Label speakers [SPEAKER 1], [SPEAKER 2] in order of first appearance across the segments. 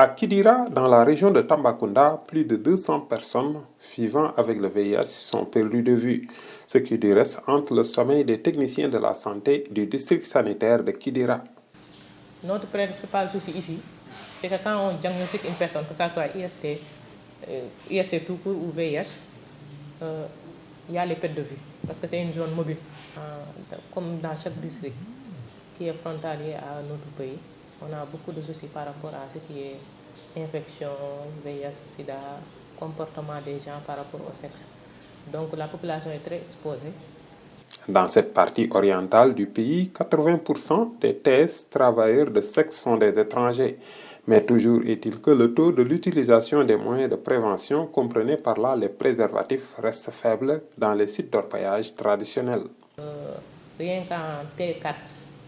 [SPEAKER 1] À Kidira, dans la région de Tambacounda, plus de 200 personnes vivant avec le VIH sont perdues de vue, ce qui lui reste entre le sommeil des techniciens de la santé du district sanitaire de Kidira.
[SPEAKER 2] Notre principal souci ici, c'est que quand on diagnostique une personne, que ce soit IST tout court ou VIH, il y a les pertes de vue, parce que c'est une zone mobile, comme dans chaque district qui est frontalier à notre pays. On a beaucoup de soucis par rapport à ce qui est infection, VIH, SIDA, comportement des gens par rapport au sexe. Donc la population est très exposée.
[SPEAKER 1] Dans cette partie orientale du pays, 80% des tests travailleurs de sexe sont des étrangers. Mais toujours est-il que le taux de l'utilisation des moyens de prévention, comprenez par là les préservatifs, reste faible dans les sites d'orpaillage traditionnels.
[SPEAKER 2] Rien qu'en T4,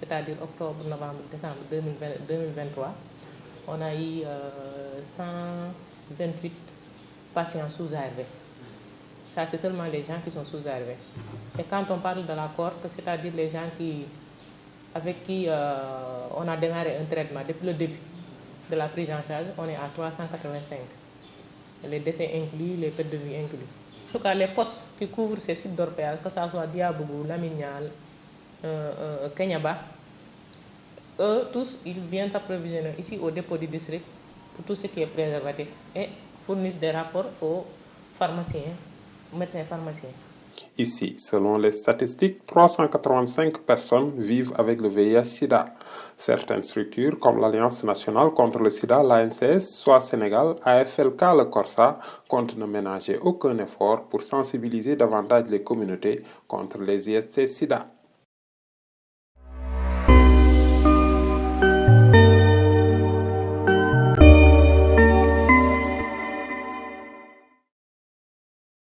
[SPEAKER 2] c'est-à-dire octobre, novembre, décembre 2023, on a eu 128 patients sous-ARV. Ça, c'est seulement les gens qui sont sous-ARV. Et quand on parle de la cohorte, c'est-à-dire les gens avec qui on a démarré un traitement depuis le début de la prise en charge, on est à 385. Les décès inclus, les pertes de vue inclus. En tout cas, les postes qui couvrent ces sites d'orpaillage, que ce soit Diabougou, Lamignal, Kenyaba, eux tous, ils viennent s'approvisionner ici au dépôt du district pour tout ce qui est préservatif et fournissent des rapports aux pharmaciens, médecins pharmaciens.
[SPEAKER 1] Ici, selon les statistiques, 385 personnes vivent avec le VIH-Sida. Certaines structures, comme l'Alliance nationale contre le sida, l'ANCS, soit Sénégal, AFLK, le Corsa, comptent ne ménager aucun effort pour sensibiliser davantage les communautés contre les IST-Sida.